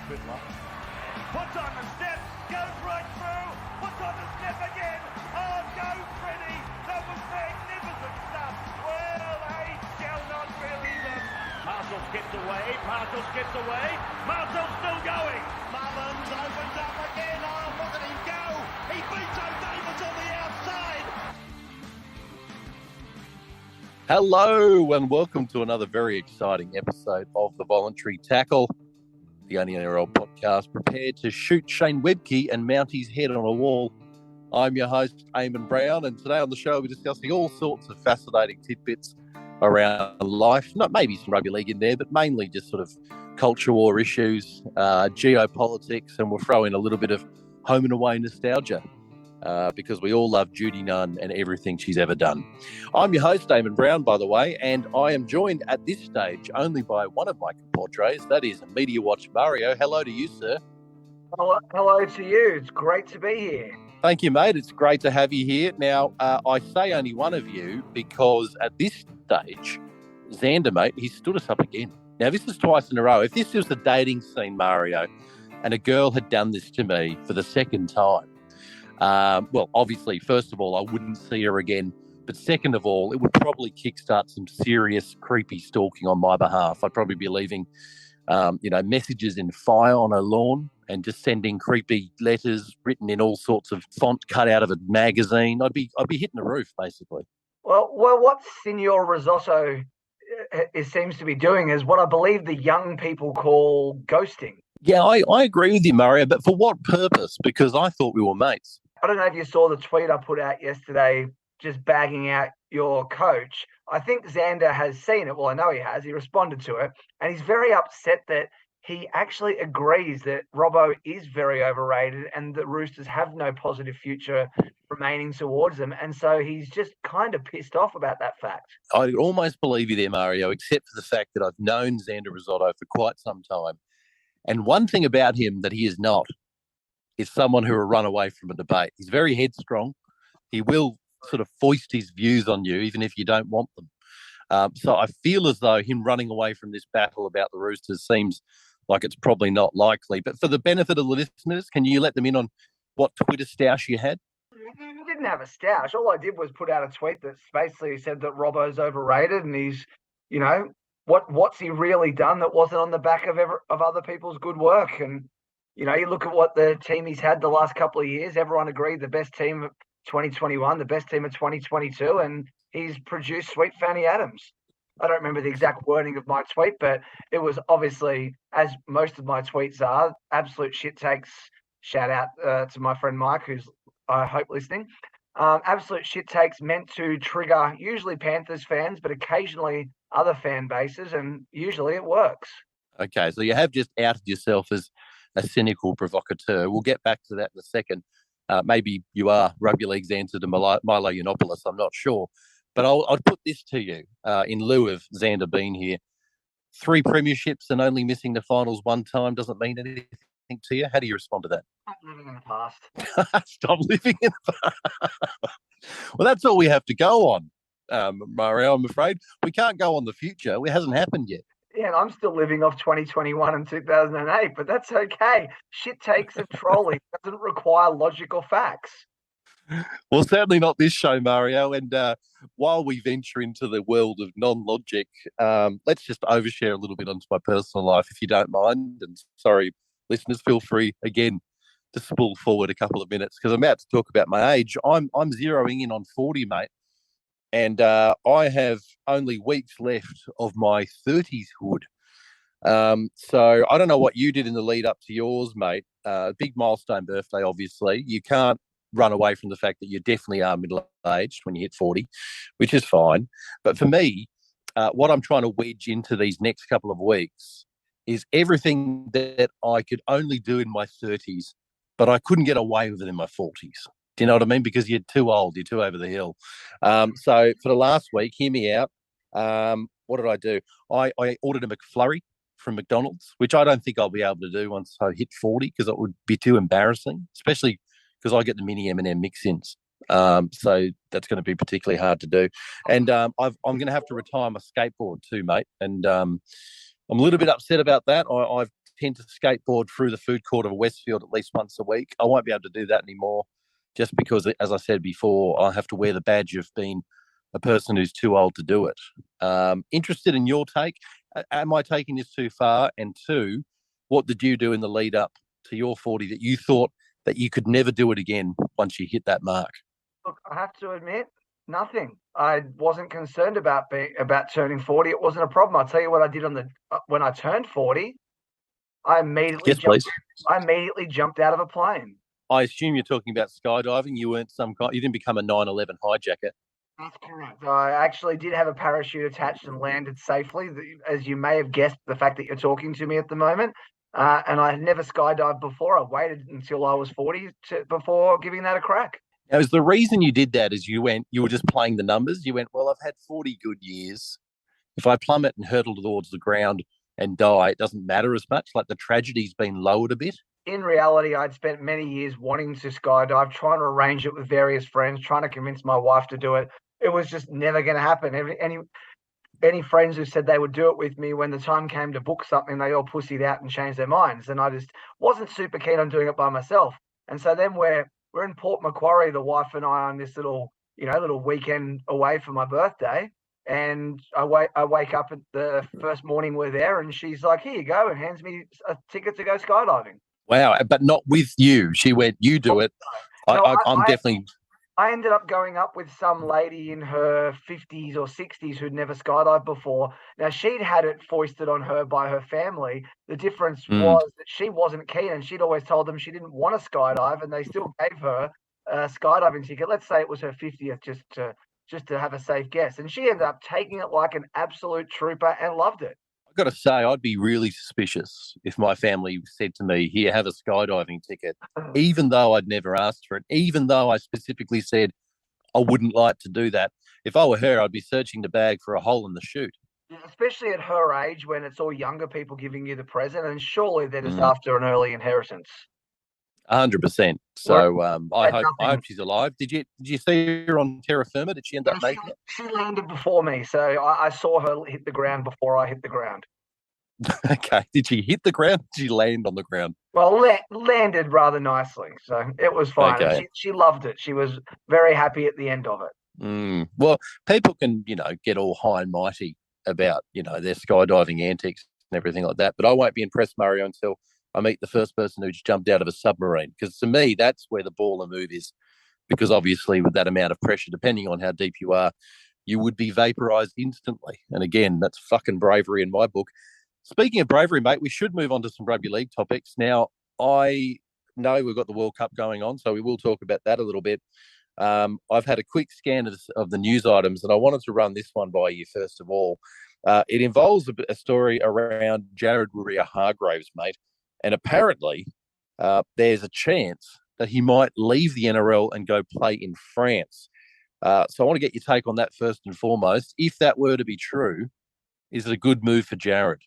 Good luck. Puts on the step, goes right through, puts on the step again. Oh, go pretty. That was magnificent stuff. Well, they shall not believe them. Marshall skips away. Marshall's still going. Mullins opens up again. Oh, look at him go. He beats O'Davis on the outside. Hello and welcome to another very exciting episode of the Voluntary Tackle, the only NRL podcast prepared to shoot Shane Webke and mount his head on a wall. I'm your host, Aimon Brown, and today on the show we're discussing all sorts of fascinating tidbits around life. Not maybe some rugby league in there, but mainly just sort of culture war issues, geopolitics, and we'll throw in a little bit of home and away nostalgia. Because we all love Judy Nunn and everything she's ever done. I'm your host, Aimon Brown, by the way, and I am joined at this stage only by one of my compadres, that is Media Watch Mario. Hello to you, sir. Hello to you. It's great to be here. Thank you, mate. It's great to have you here. Now, I say only one of you because at this stage, Xander, mate, he stood us up again. Now, this is twice in a row. If this was the dating scene, Mario, and a girl had done this to me for the second time, well, obviously, first of all, I wouldn't see her again. But second of all, it would probably kickstart some serious creepy stalking on my behalf. I'd probably be leaving, messages in fire on her lawn and just sending creepy letters written in all sorts of font cut out of a magazine. I'd be hitting the roof, basically. Well, what Signor Risotto seems to be doing is what I believe the young people call ghosting. Yeah, I agree with you, Mario, but for what purpose? Because I thought we were mates. I don't know if you saw the tweet I put out yesterday just bagging out your coach. I think Xander has seen it. Well, I know he has. He responded to it. And he's very upset that he actually agrees that Robbo is very overrated and that Roosters have no positive future remaining towards them. And so he's just kind of pissed off about that fact. I almost believe you there, Mario, except for the fact that I've known Xander Risotto for quite some time. And one thing about him that he is not is someone who will run away from a debate. He's very headstrong. He will sort of foist his views on you, even if you don't want them. So I feel as though him running away from this battle about the Roosters seems like it's probably not likely. But for the benefit of the listeners, can you let them in on what Twitter stoush you had? You didn't have a stoush. All I did was put out a tweet that basically said that Robbo's overrated and he's, what's he really done that wasn't on the back of other people's good work? And, you look at what the team he's had the last couple of years. Everyone agreed the best team of 2021, the best team of 2022, and he's produced Sweet Fanny Adams. I don't remember the exact wording of my tweet, but it was obviously, as most of my tweets are, absolute shit takes. Shout out to my friend Mike, who's, I hope, listening. Absolute shit takes meant to trigger usually Panthers fans, but occasionally other fan bases, and usually it works. Okay, so you have just outed yourself as a cynical provocateur. We'll get back to that in a second. Maybe you are rugby league's answer to Milo Yiannopoulos, I'm not sure. But I'll put this to you in lieu of Xander being here. 3 premierships and only missing the finals one time doesn't mean anything to you. How do you respond to that? Stop living in the past. Stop living in the past. Well, that's all we have to go on, Mario, I'm afraid. We can't go on the future. It hasn't happened yet. Yeah, and I'm still living off 2021 and 2008, but that's okay. Shit takes and trolling doesn't require logical facts. Well, certainly not this show, Mario. And while we venture into the world of non-logic, let's just overshare a little bit onto my personal life, if you don't mind. And sorry, listeners, feel free, again, to spool forward a couple of minutes because I'm about to talk about my age. I'm zeroing in on 40, mate. And I have only weeks left of my 30s hood. So I don't know what you did in the lead up to yours, mate. Big milestone birthday, obviously. You can't run away from the fact that you definitely are middle-aged when you hit 40, which is fine. But for me, what I'm trying to wedge into these next couple of weeks is everything that I could only do in my 30s, but I couldn't get away with it in my 40s. Do you know what I mean? Because you're too old, you're too over the hill. So for the last week, hear me out. What did I do? I ordered a McFlurry from McDonald's, which I don't think I'll be able to do once I hit 40 because it would be too embarrassing, especially because I get the mini M&M mix-ins. So that's going to be particularly hard to do. And I'm going to have to retire my skateboard too, mate. And I'm a little bit upset about that. I've tend to skateboard through the food court of Westfield at least once a week. I won't be able to do that anymore just because, as I said before, I have to wear the badge of being a person who's too old to do it. Interested in your take. Am I taking this too far? And two, what did you do in the lead up to your 40 that you thought that you could never do it again once you hit that mark? Look, I have to admit, nothing. I wasn't concerned about turning 40. It wasn't a problem. I'll tell you what I did when I turned 40. I immediately jumped out of a plane. I assume you're talking about skydiving. You didn't become a 9/11 hijacker. That's correct. I actually did have a parachute attached and landed safely, as you may have guessed the fact that you're talking to me at the moment. And I had never skydived before. I waited until I was 40 before giving that a crack. Now, is the reason you did that is you were just playing the numbers? You went, well, I've had 40 good years. If I plummet and hurtle towards the ground and die, it doesn't matter as much. Like the tragedy's been lowered a bit. In reality, I'd spent many years wanting to skydive, trying to arrange it with various friends, trying to convince my wife to do it. It was just never going to happen. Any friends who said they would do it with me, when the time came to book something, they all pussied out and changed their minds. And I just wasn't super keen on doing it by myself. And so then we're in Port Macquarie, the wife and I, on this little weekend away for my birthday. And I wake up at the first morning we're there, and she's like, "Here you go," and hands me a ticket to go skydiving. Wow, but not with you. She went, "You do it." I'm definitely. I ended up going up with some lady in her 50s or 60s who'd never skydived before. Now, she'd had it foisted on her by her family. The difference was that she wasn't keen, and she'd always told them she didn't want to skydive, and they still gave her a skydiving ticket. Let's say it was her 50th, just to have a safe guess. And she ended up taking it like an absolute trooper and loved it. I've got to say, I'd be really suspicious if my family said to me, "Here, have a skydiving ticket," even though I'd never asked for it, even though I specifically said I wouldn't like to do that. If I were her, I'd be searching the bag for a hole in the chute. Especially at her age, when it's all younger people giving you the present, and surely they're just after an early inheritance. 100%. So I hope she's alive. Did you see her on terra firma? Did she end up making it? She landed before me, so I saw her hit the ground before I hit the ground. Okay. Did she hit the ground? Did she land on the ground? Well, landed rather nicely, so it was fine. Okay. She loved it. She was very happy at the end of it. Well, people can, get all high and mighty about, their skydiving antics and everything like that, but I won't be impressed, Mario, until I meet the first person who jumped out of a submarine, because to me, that's where the baller move is, because obviously with that amount of pressure, depending on how deep you are, you would be vaporized instantly. And again, that's fucking bravery in my book. Speaking of bravery, mate, we should move on to some rugby league topics. Now, I know we've got the World Cup going on, so we will talk about that a little bit. I've had a quick scan of the news items, and I wanted to run this one by you first of all. It involves a story around Jared Warrior-Hargraves, mate. And apparently, there's a chance that he might leave the NRL and go play in France. So I want to get your take on that first and foremost. If that were to be true, is it a good move for Jared?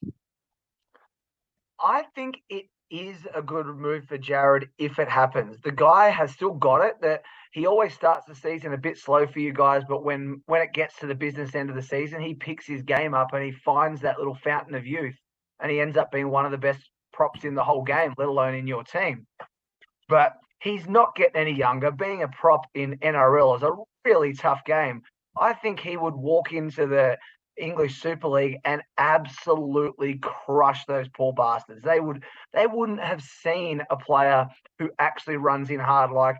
I think it is a good move for Jared if it happens. The guy has still got it. That he always starts the season a bit slow for you guys, but when it gets to the business end of the season, he picks his game up and he finds that little fountain of youth, and he ends up being one of the best props in the whole game, let alone in your team. But he's not getting any younger. Being a prop in NRL is a really tough game. I think he would walk into the English Super League and absolutely crush those poor bastards. They wouldn't have seen a player who actually runs in hard like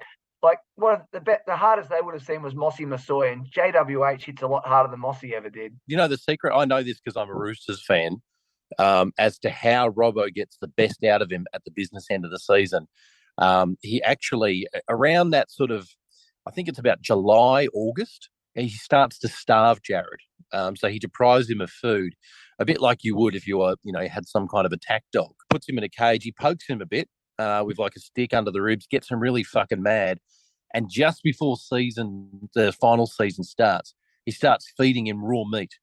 one of the hardest they would have seen was Mossy Massoy, and JWH hits a lot harder than Mossy ever did. You know the secret? I know this because I'm a Roosters fan. As to how Robbo gets the best out of him at the business end of the season. He actually, around that sort of, I think it's about July, August, he starts to starve Jared. So he deprives him of food, a bit like you would if you were, had some kind of attack dog. Puts him in a cage, he pokes him a bit with like a stick under the ribs, gets him really fucking mad. And just before the final season starts, he starts feeding him raw meat.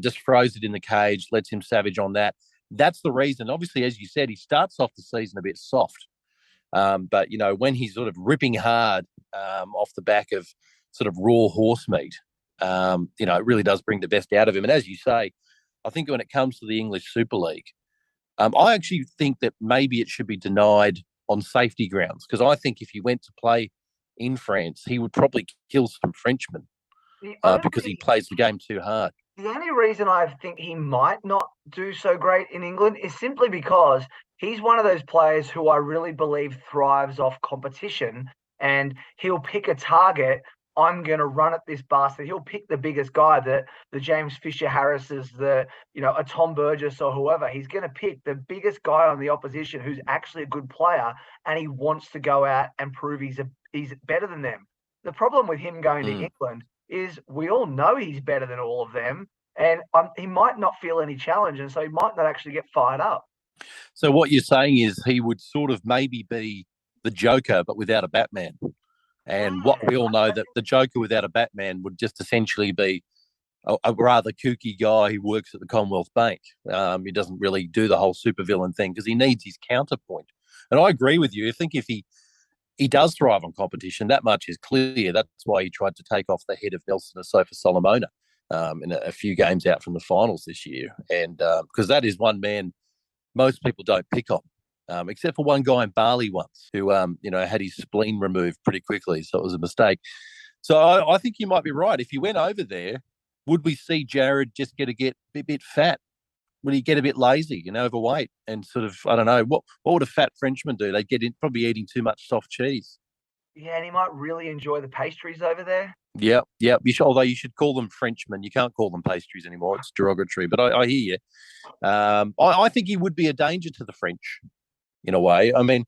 Just throws it in the cage, lets him savage on that. That's the reason. Obviously, as you said, he starts off the season a bit soft. But, when he's sort of ripping hard off the back of sort of raw horse meat, it really does bring the best out of him. And as you say, I think when it comes to the English Super League, I actually think that maybe it should be denied on safety grounds, because I think if he went to play in France, he would probably kill some Frenchmen because he plays the game too hard. The only reason I think he might not do so great in England is simply because he's one of those players who I really believe thrives off competition, and he'll pick a target. I'm going to run at this bastard. He'll pick the biggest guy, the James Fisher-Harrises, a Tom Burgess or whoever. He's going to pick the biggest guy on the opposition who's actually a good player, and he wants to go out and prove he's better than them. The problem with him going to England is we all know he's better than all of them, and he might not feel any challenge, and so he might not actually get fired up. So what you're saying is he would sort of maybe be the Joker, but without a Batman. And what we all know that the Joker without a Batman would just essentially be a rather kooky guy who works at the Commonwealth Bank. He doesn't really do the whole supervillain thing because he needs his counterpoint. And I agree with you. I think if he does thrive on competition, that much is clear. That's why he tried to take off the head of Nelson Asofa Solomona in a few games out from the finals this year. And because that is one man most people don't pick on. Except for one guy in Bali once who, had his spleen removed pretty quickly. So it was a mistake. So I think you might be right. If he went over there, would we see Jared just get a bit fat? Would he get a bit lazy and overweight and sort of, I don't know, what would a fat Frenchman do? They'd get in, probably eating too much soft cheese. Yeah, and he might really enjoy the pastries over there. Yeah. Although you should call them Frenchmen. You can't call them pastries anymore. It's derogatory. But I hear you. I think he would be a danger to the French in a way. I mean,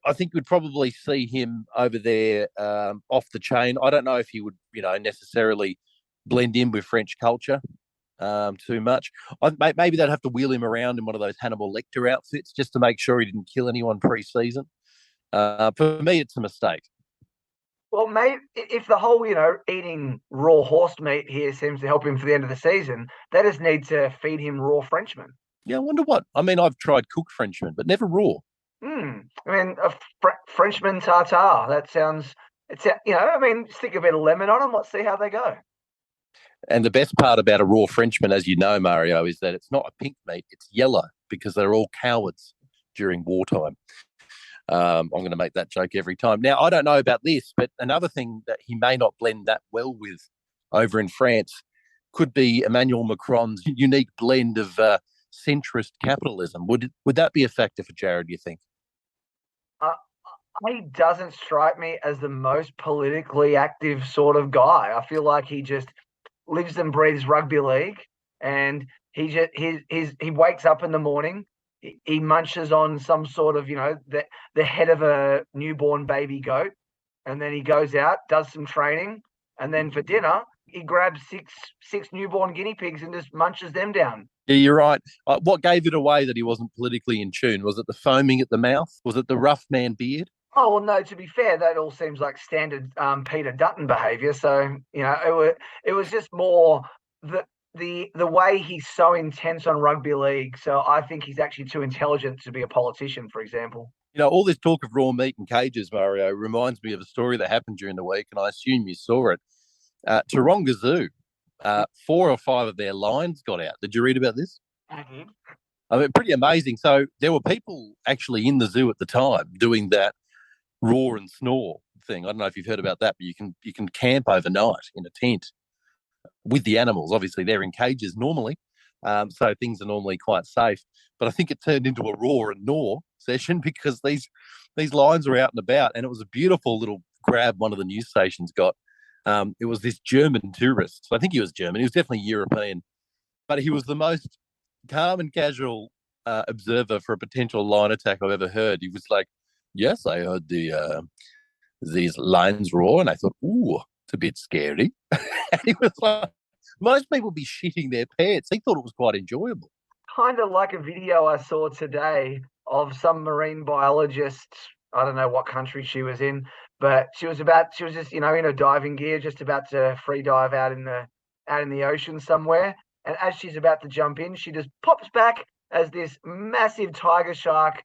I think we'd probably see him over there off the chain. I don't know if he would, necessarily blend in with French culture too much. Maybe they'd have to wheel him around in one of those Hannibal Lecter outfits just to make sure he didn't kill anyone pre-season. For me, it's a mistake. Well, maybe if the whole, eating raw horse meat here seems to help him for the end of the season, they just need to feed him raw Frenchmen. Yeah, I wonder what. I mean, I've tried cooked Frenchmen, but never raw. I mean, a Frenchman tartare. That sounds. Stick a bit of lemon on them. Let's see how they go. And the best part about a raw Frenchman, as you know, Mario, is that it's not a pink meat; it's yellow because they're all cowards during wartime. I'm going to make that joke every time. Now, I don't know about this, but another thing that he may not blend that well with over in France could be Emmanuel Macron's unique blend of centrist capitalism. Would that be a factor for Jared, do you think? He doesn't strike me as the most politically active sort of guy. I feel like he just lives and breathes rugby league, and he wakes up in the morning, he munches on some sort of, the head of a newborn baby goat, and then he goes out, does some training, and then for dinner, he grabs six newborn guinea pigs and just munches them down. Yeah, you're right. What gave it away that he wasn't politically in tune? Was it the foaming at the mouth? Was it the rough man beard? Oh, well, no, to be fair, that all seems like standard Peter Dutton behaviour. So, it was just more the way he's so intense on rugby league. So I think he's actually too intelligent to be a politician, for example. All this talk of raw meat and cages, Mario, reminds me of a story that happened during the week, and I assume you saw it. Taronga Zoo, 4 or 5 of their lions got out. Did you read about this? Mm-hmm. I mean, pretty amazing. So there were people actually in the zoo at the time doing that roar and snore thing. I don't know if you've heard about that, but you can camp overnight in a tent with the animals. Obviously, they're in cages normally, so things are normally quite safe. But I think it turned into a roar and gnaw session because these lions were out and about, and it was a beautiful little grab one of the news stations got. It was this German tourist. So I think he was German. He was definitely European, but he was the most calm and casual observer for a potential lion attack I've ever heard. He was like, "Yes, I heard these lions roar," and I thought, "Ooh, it's a bit scary." And he was like, most people be shitting their pants. He thought it was quite enjoyable. Kind of like a video I saw today of some marine biologist. I don't know what country she was in, but she was just, in her diving gear, just about to free dive out in the ocean somewhere. And as she's about to jump in, she just pops back as this massive tiger shark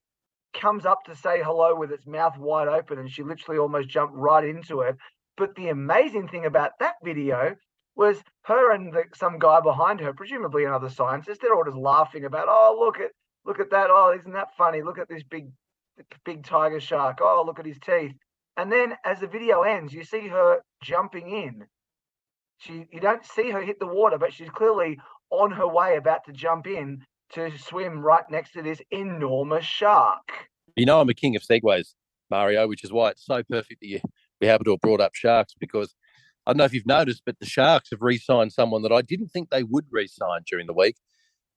comes up to say hello with its mouth wide open, and she literally almost jumped right into it. But the amazing thing about that video was her and some guy behind her, presumably another scientist, they're all just laughing about, oh, look, Look at that. Oh, isn't that funny? Look at this big tiger shark. Oh, look at his teeth. And then as the video ends, you see her jumping in. You don't see her hit the water, but she's clearly on her way about to jump in to swim right next to this enormous shark. I'm a king of segues, Mario, which is why it's so perfect that we happen to have brought up sharks, because I don't know if you've noticed, but the Sharks have re-signed someone that I didn't think they would re-sign during the week.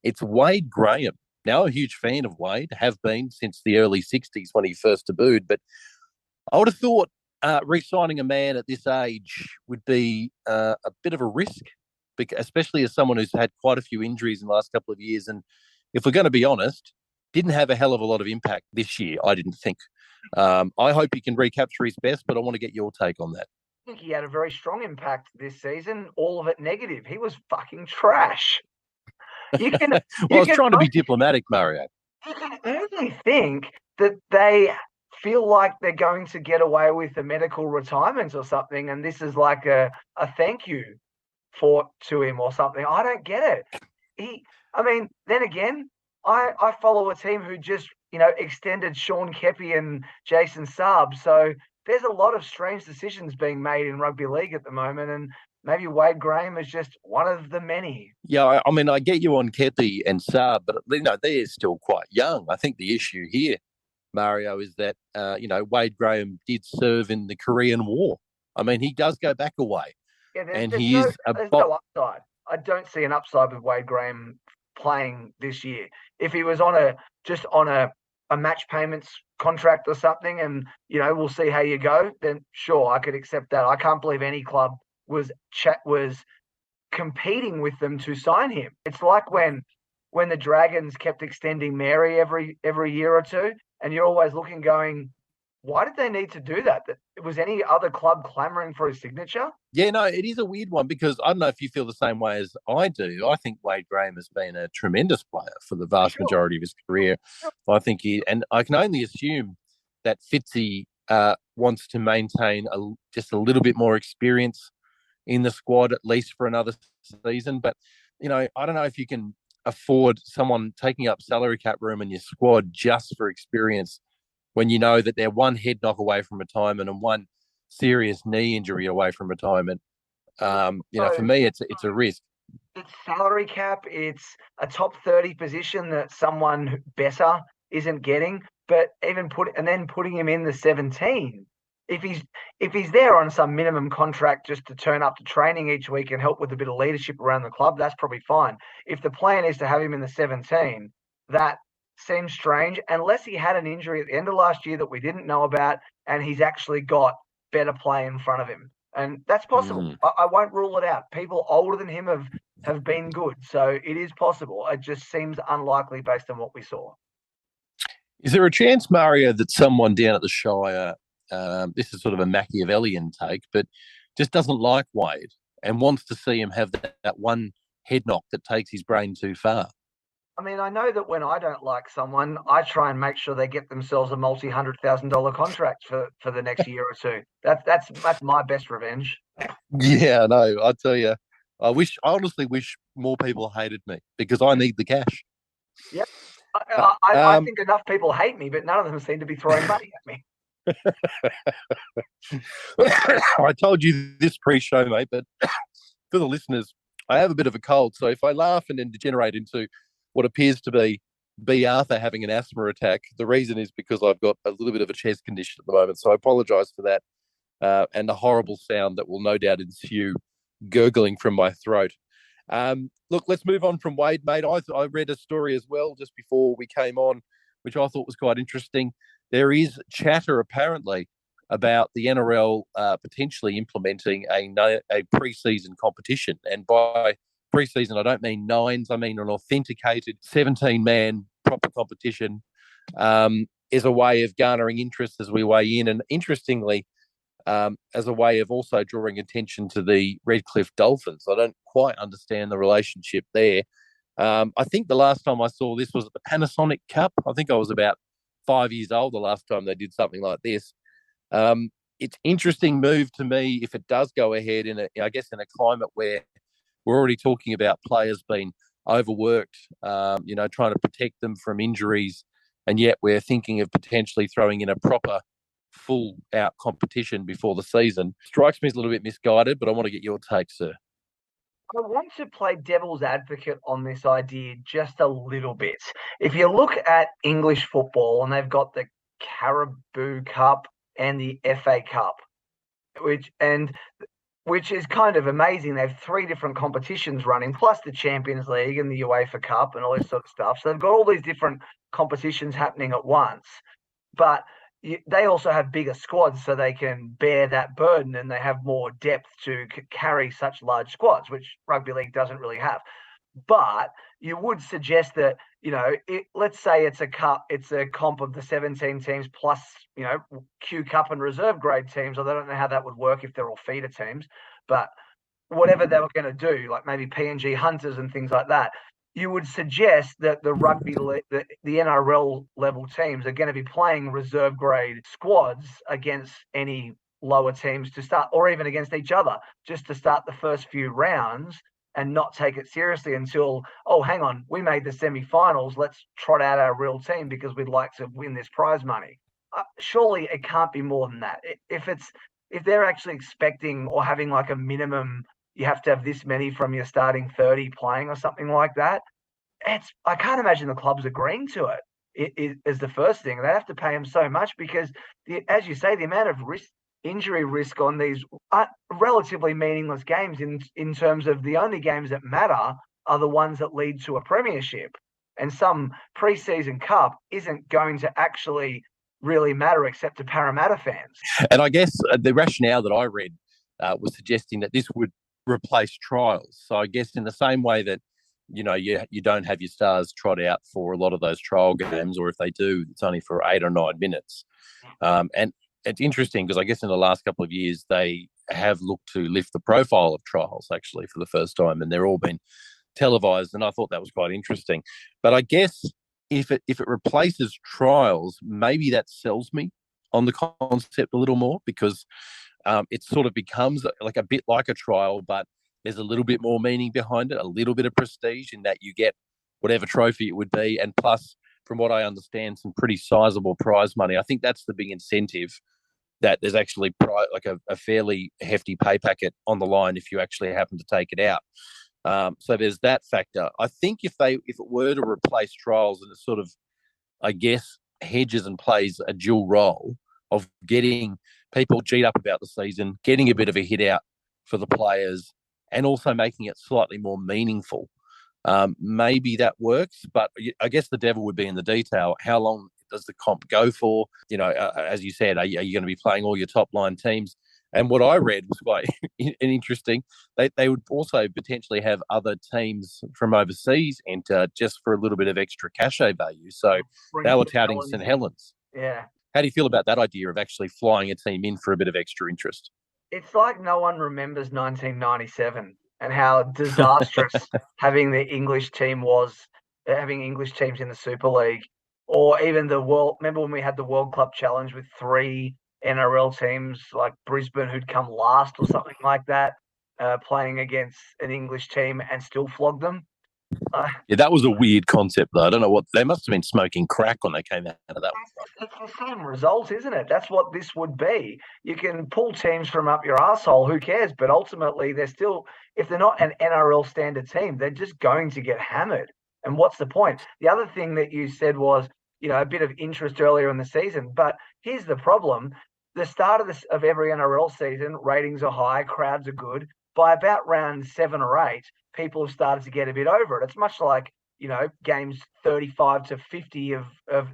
It's Wade Graham. Now, I'm a huge fan of Wade, have been since the early 60s when he first debuted, but I would have thought re-signing a man at this age would be a bit of a risk, especially as someone who's had quite a few injuries in the last couple of years. And if we're going to be honest, didn't have a hell of a lot of impact this year, I didn't think. I hope he can recapture his best, but I want to get your take on that. I think he had a very strong impact this season, all of it negative. He was fucking trash. I was trying to be diplomatic, Mario. You can only think that they feel like they're going to get away with a medical retirement or something, and this is like a thank you to him or something. I don't get it. Then again, I follow a team who just, extended Sean Kepi and Jason Saab. So there's a lot of strange decisions being made in rugby league at the moment, and maybe Wade Graham is just one of the many. Yeah, I get you on Kepi and Saab, but they're still quite young. I think the issue here, Mario, is that Wade Graham did serve in the Korean War. He does go back a way, and there's no upside. I don't see an upside with Wade Graham playing this year. If he was on a match payments contract or something, and we'll see how you go, then sure, I could accept that. I can't believe any club was competing with them to sign him. It's like when the Dragons kept extending Mary every year or two, and you're always looking, going, why did they need to do that? Was any other club clamoring for his signature? Yeah, no, it is a weird one, because I don't know if you feel the same way as I do. I think Wade Graham has been a tremendous player for the vast majority of his career. I think and I can only assume that Fitzy wants to maintain just a little bit more experience in the squad, at least for another season. But, I don't know if you can afford someone taking up salary cap room in your squad just for experience, when you know that they're one head knock away from retirement and one serious knee injury away from retirement. For me, it's a risk. It's salary cap. It's a top 30 position that someone better isn't getting. But even putting him in the 17, if he's there on some minimum contract just to turn up to training each week and help with a bit of leadership around the club, that's probably fine. If the plan is to have him in the 17, that seems strange, unless he had an injury at the end of last year that we didn't know about, and he's actually got better play in front of him. And that's possible. I won't rule it out. People older than him have been good. So it is possible. It just seems unlikely based on what we saw. Is there a chance, Mario, that someone down at the Shire, this is sort of a Machiavellian take, but just doesn't like Wade and wants to see him have that one head knock that takes his brain too far? I know that when I don't like someone, I try and make sure they get themselves a multi-$100,000 contract for the next year or two. That's my best revenge. Yeah, no, I tell you, I honestly wish more people hated me, because I need the cash. Yeah, I think enough people hate me, but none of them seem to be throwing money at me. I told you this pre-show, mate, but for the listeners, I have a bit of a cold, so if I laugh and then degenerate into what appears to be B. Arthur having an asthma attack, the reason is because I've got a little bit of a chest condition at the moment. So I apologise for that, and the horrible sound that will no doubt ensue gurgling from my throat. Look, let's move on from Wade, mate. I read a story as well just before we came on, which I thought was quite interesting. There is chatter apparently about the NRL potentially implementing a pre-season competition, and by pre-season, I don't mean nines. I mean an authenticated 17-man proper competition is a way of garnering interest as we weigh in. And interestingly, as a way of also drawing attention to the Redcliffe Dolphins. I don't quite understand the relationship there. I think the last time I saw this was at the Panasonic Cup. I think I was about 5 years old the last time they did something like this. It's interesting move to me if it does go ahead in a climate where we're already talking about players being overworked, trying to protect them from injuries. And yet we're thinking of potentially throwing in a proper full-out competition before the season. Strikes me as a little bit misguided, but I want to get your take, sir. I want to play devil's advocate on this idea just a little bit. If you look at English football, and they've got the Carabao Cup and the FA Cup, which is kind of amazing. They have 3 different competitions running, plus the Champions League and the UEFA Cup and all this sort of stuff. So they've got all these different competitions happening at once. But they also have bigger squads, so they can bear that burden, and they have more depth to carry such large squads, which rugby league doesn't really have. But you would suggest that, let's say it's a comp of the 17 teams plus, Q Cup and reserve grade teams. I don't know how that would work if they're all feeder teams, but whatever they were going to do, like maybe PNG Hunters and things like that, you would suggest that the the NRL level teams are going to be playing reserve grade squads against any lower teams to start, or even against each other, just to start the first few rounds and not take it seriously until, oh, hang on, we made the semi-finals. Let's trot out our real team because we'd like to win this prize money. Surely it can't be more than that. If they're actually expecting or having like a minimum, you have to have this many from your starting 30 playing or something like that. I can't imagine the clubs agreeing to it. It is the first thing. They have to pay them so much because, as you say, the amount of injury risk on these relatively meaningless games in terms of the only games that matter are the ones that lead to a premiership. And some pre-season cup isn't going to actually really matter except to Parramatta fans. And I guess the rationale that I read was suggesting that this would replace trials. So I guess in the same way that, you don't have your stars trot out for a lot of those trial games, or if they do, it's only for 8 or 9 minutes. And it's interesting because I guess in the last couple of years, they have looked to lift the profile of trials actually for the first time, and they're all been televised. And I thought that was quite interesting. But I guess if it replaces trials, maybe that sells me on the concept a little more, because it sort of becomes like a bit like a trial, but there's a little bit more meaning behind it, a little bit of prestige in that you get whatever trophy it would be. And plus, from what I understand, some pretty sizable prize money. I think that's the big incentive, that there's actually like a fairly hefty pay packet on the line if you actually happen to take it out. So there's that factor. I think if it were to replace trials, and it sort of, I guess, hedges and plays a dual role of getting people G'd up about the season, getting a bit of a hit out for the players, and also making it slightly more meaningful. Maybe that works, but I guess the devil would be in the detail. How long does the comp go for? As you said, are you going to be playing all your top line teams? And what I read was quite interesting. They would also potentially have other teams from overseas enter just for a little bit of extra cachet value. So they were touting St. Helens. Yeah. How do you feel about that idea of actually flying a team in for a bit of extra interest? It's like no one remembers 1997 and how disastrous having English teams in the Super League, or even the world. Remember when we had the World Club Challenge with 3 NRL teams like Brisbane who'd come last or something like that, playing against an English team and still flog them? Yeah, that was a weird concept, though. I don't know what they must have been smoking crack when they came out of that. It's the same result, isn't it? That's what this would be. You can pull teams from up your arsehole, who cares? But ultimately, they're still, if they're not an NRL standard team, they're just going to get hammered. And what's the point? The other thing that you said was, a bit of interest earlier in the season. But here's the problem. The start of every NRL season, ratings are high, crowds are good. By about round 7 or 8, people have started to get a bit over it. It's much like, games 35 to 50 of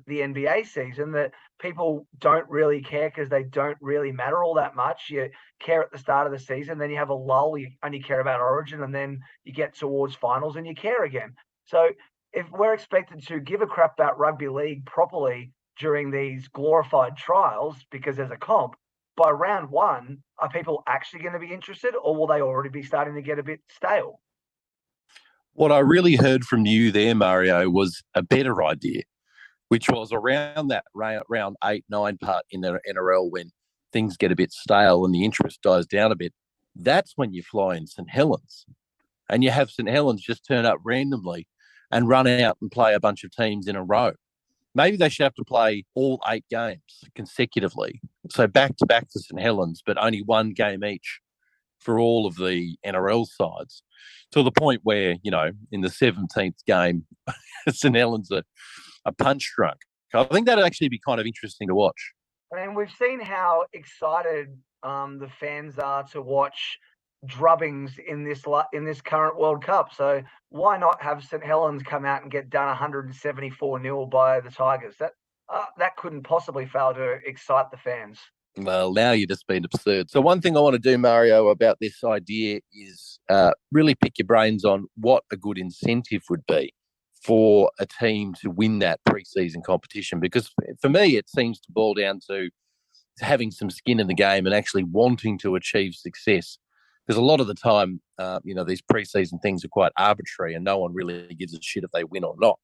the NBA season, that people don't really care because they don't really matter all that much. You care at the start of the season, then you have a lull, you only care about Origin, and then you get towards finals and you care again. So if we're expected to give a crap about rugby league properly during these glorified trials because there's a comp, by round 1, are people actually going to be interested, or will they already be starting to get a bit stale? What I really heard from you there, Mario, was a better idea, which was around that round 8, 9 part in the NRL, when things get a bit stale and the interest dies down a bit. That's when you fly in St. Helens. and you have St Helens just turn up randomly and run out and play a bunch of teams in a row. Maybe they should have to play all 8 games consecutively. So back to back to St Helens, but only 1 game each for all of the NRL sides, to the point where, in the 17th game, St Helens are punch drunk. I think that'd actually be kind of interesting to watch. I mean, we've seen how excited the fans are to watch drubbings in this current World Cup. So why not have St Helens come out and get done 174-0 by the Tigers? That couldn't possibly fail to excite the fans. Well, now you're just being absurd. So one thing I want to do, Mario, about this idea is really pick your brains on what a good incentive would be for a team to win that pre-season competition. Because for me, it seems to boil down to having some skin in the game and actually wanting to achieve success. Because a lot of the time, these pre-season things are quite arbitrary and no one really gives a shit if they win or not.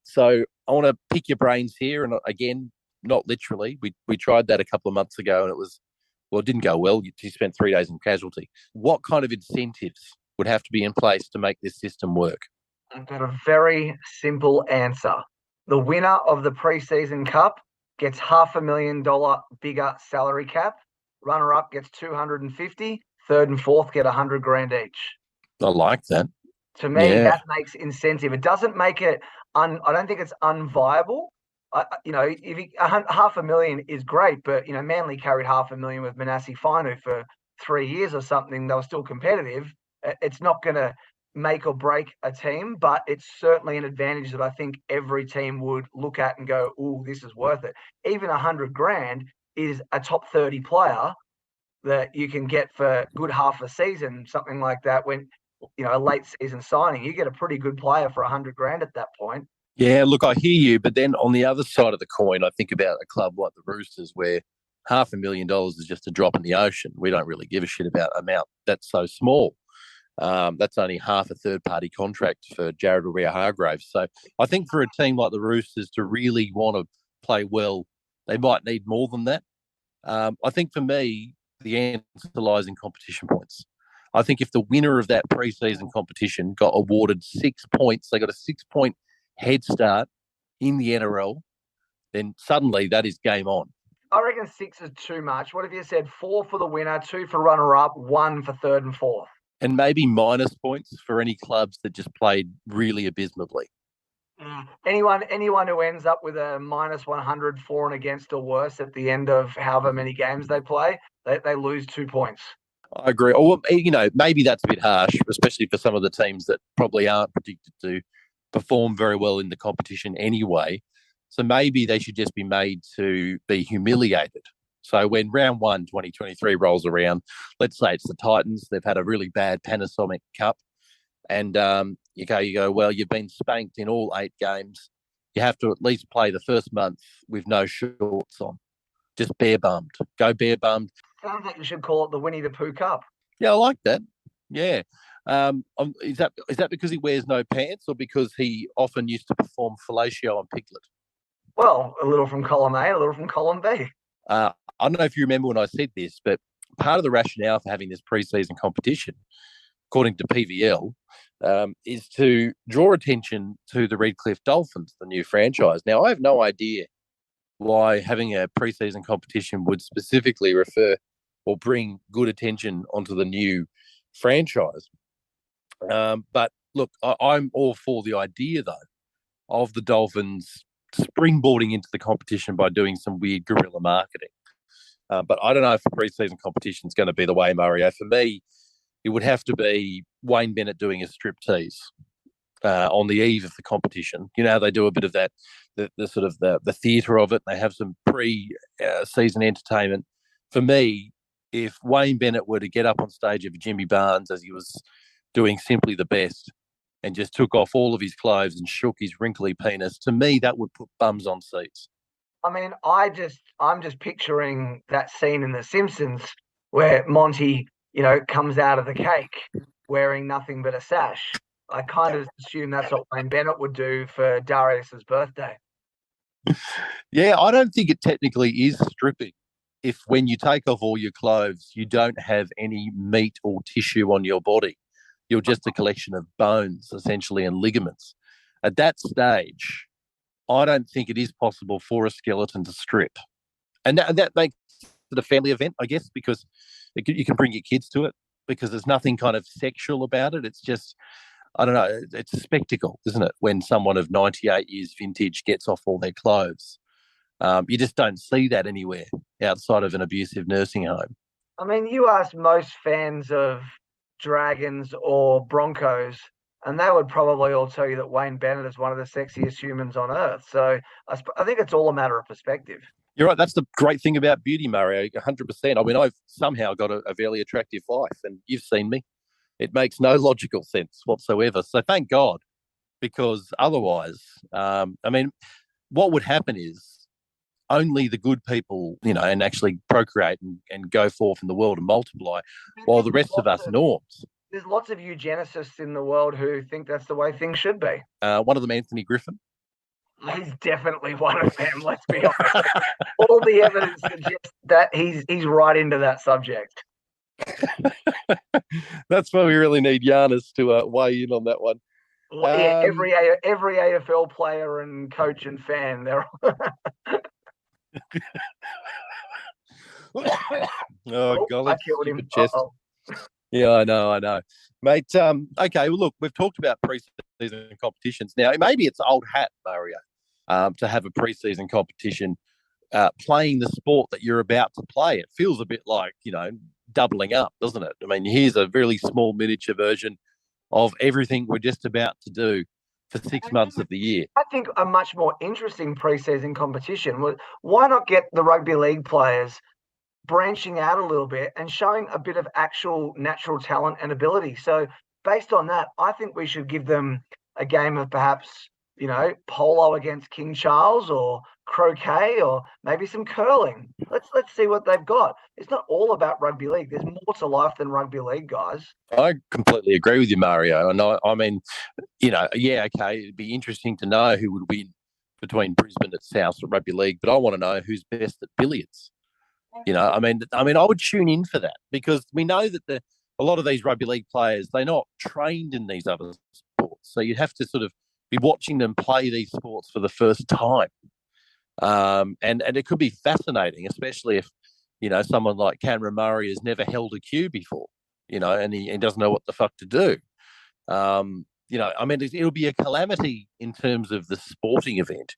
So I want to pick your brains here. And again, not literally. We tried that a couple of months ago and it didn't go well. You spent 3 days in casualty. What kind of incentives would have to be in place to make this system work? I've got a very simple answer. The winner of the preseason cup gets $500,000 bigger salary cap. Runner up gets 250. Third and fourth get 100 grand each. I like that. To me, that makes incentive. It doesn't make it. I don't think it's unviable. If $500,000 is great, but Manly carried $500,000 with Manassi Fainu for 3 years or something. They were still competitive. It's not going to make or break a team, but it's certainly an advantage that I think every team would look at and go, "Ooh, this is worth it." Even 100 grand is a top 30 player that you can get for good half a season, something like that. When a late season signing, you get a pretty good player for 100 grand at that point. Yeah, look, I hear you, but then on the other side of the coin, I think about a club like the Roosters, where $500,000 is just a drop in the ocean. We don't really give a shit about amount that's so small. That's only half a third-party contract for Jared Waerea-Hargreaves. So I think for a team like the Roosters to really want to play well, they might need more than that. I think for me, the answer lies in competition points. I think if the winner of that preseason competition got awarded 6 points, they got a 6-point head start in the NRL, then suddenly that is game on. I reckon 6 is too much. What if you said 4 for the winner, 2 for runner-up, 1 for third and fourth? And maybe minus points for any clubs that just played really abysmally. Anyone who ends up with a minus 100 for and against or worse at the end of however many games they play, they lose 2 points. I agree. Or, maybe that's a bit harsh, especially for some of the teams that probably aren't predicted to perform very well in the competition anyway. So maybe they should just be made to be humiliated. So when round 1, 2023 rolls around, let's say it's the Titans, they've had a really bad Panasonic Cup, and you go, well, you've been spanked in all 8 games. You have to at least play the first month with no shorts on. Just bare bummed. Go bare bummed. Sounds like you should call it the Winnie the Pooh Cup. Yeah, I like that. Yeah. Is that because he wears no pants or because he often used to perform fellatio on Piglet? Well, a little from column A, a little from column B. I don't know if you remember when I said this, but part of the rationale for having this pre-season competition, according to PVL, is to draw attention to the Redcliffe Dolphins, the new franchise. Now, I have no idea why having a pre-season competition would specifically refer or bring good attention onto the new franchise. But look, I'm all for the idea, though, of the Dolphins springboarding into the competition by doing some weird guerrilla marketing. But I don't know if the pre-season competition is going to be the way, Mario. For me, it would have to be Wayne Bennett doing a striptease on the eve of the competition. They do a bit of that, the sort of the theatre of it. They have some pre-season entertainment. For me, if Wayne Bennett were to get up on stage of Jimmy Barnes as he was doing Simply the Best and just took off all of his clothes and shook his wrinkly penis, to me, that would put bums on seats. I mean, I'm just picturing that scene in The Simpsons where Monty, comes out of the cake wearing nothing but a sash. I kind of assume that's what Wayne Bennett would do for Darius's birthday. Yeah, I don't think it technically is stripping if when you take off all your clothes, you don't have any meat or tissue on your body. You're just a collection of bones, essentially, and ligaments. At that stage, I don't think it is possible for a skeleton to strip. And that makes it a family event, I guess, because you can bring your kids to it because there's nothing kind of sexual about it. It's just, I don't know, it's a spectacle, isn't it? When someone of 98 years vintage gets off all their clothes. You just don't see that anywhere outside of an abusive nursing home. I mean, you ask most fans of Dragons or Broncos, and they would probably all tell you that Wayne Bennett is one of the sexiest humans on earth. So I think it's all a matter of perspective. You're right. That's the great thing about beauty, Mario. 100%. I mean, I've somehow got a fairly attractive wife, and you've seen me. It makes no logical sense whatsoever. So thank God, because otherwise, I mean, what would happen is only the good people, and actually procreate and go forth in the world and multiply, while the rest of us norms. There's lots of eugenicists in the world who think that's the way things should be. One of them, Anthony Griffin. He's definitely one of them, let's be honest. All the evidence suggests that he's right into that subject. That's why we really need Giannis to weigh in on that one. Yeah, every AFL player and coach and fan, they're oh, golly, I killed him. chest. Yeah, I know. Mate, okay, well, look, we've talked about pre-season competitions. Now, maybe it's old hat, Mario, to have a pre-season competition playing the sport that you're about to play. It feels a bit like, doubling up, doesn't it? I mean, here's a really small miniature version of everything we're just about to do for 6 months of the year. I think a much more interesting pre-season competition was, why not get the rugby league players branching out a little bit and showing a bit of actual natural talent and ability? So based on that, I think we should give them a game of perhaps, polo against King Charles, or croquet, or maybe some curling. Let's see what they've got. It's not all about rugby league. There's more to life than rugby league, guys. I completely agree with you, Mario. And I mean, yeah, okay, it'd be interesting to know who would win between Brisbane and South Rugby League, but I want to know who's best at billiards. I mean, I would tune in for that, because we know that a lot of these rugby league players, they're not trained in these other sports. So you'd have to sort of be watching them play these sports for the first time. And it could be fascinating, especially if, someone like Cameron Murray has never held a cue before, and he doesn't know what the fuck to do. I mean, it'll be a calamity in terms of the sporting event.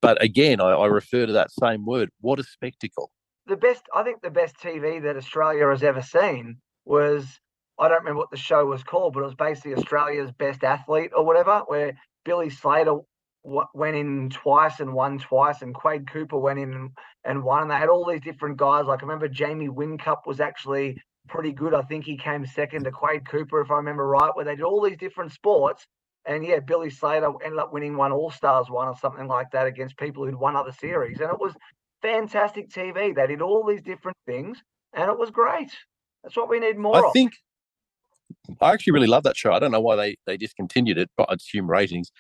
But again, I refer to that same word. What a spectacle. I think the best TV that Australia has ever seen was, I don't remember what the show was called, but it was basically Australia's Best Athlete or whatever, where Billy Slater went in twice and won twice, and Quade Cooper went in and won. And they had all these different guys. Like, I remember Jamie Whincup was actually pretty good. I think he came second to Quade Cooper, if I remember right, where they did all these different sports. And yeah, Billy Slater ended up winning one All-Stars one or something like that against people who'd won other series. And it was fantastic TV. They did all these different things, and it was great. That's what we need more of. I actually really love that show. I don't know why they discontinued it, but I'd assume ratings.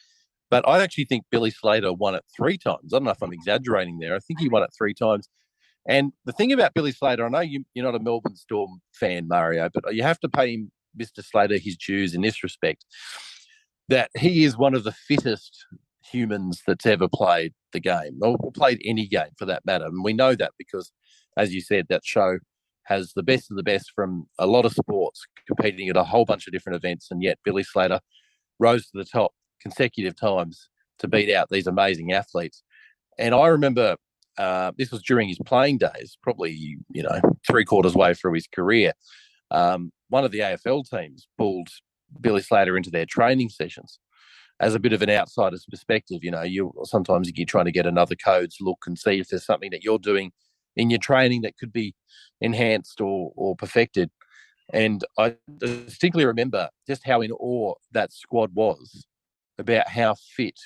But I actually think Billy Slater won it 3 times. I don't know if I'm exaggerating there. I think he won it 3 times. And the thing about Billy Slater, I know you're not a Melbourne Storm fan, Mario, but you have to pay him, Mr. Slater, his dues in this respect, that he is one of the fittest humans that's ever played the game, or played any game for that matter. And we know that because, as you said, that show has the best of the best from a lot of sports competing at a whole bunch of different events. And yet Billy Slater rose to the top consecutive times to beat out these amazing athletes. And I remember this was during his playing days, probably, 3/4 way through his career. One of the AFL teams pulled Billy Slater into their training sessions as a bit of an outsider's perspective. Sometimes you're trying to get another code's look and see if there's something that you're doing in your training that could be enhanced or perfected. And I distinctly remember just how in awe that squad was about how fit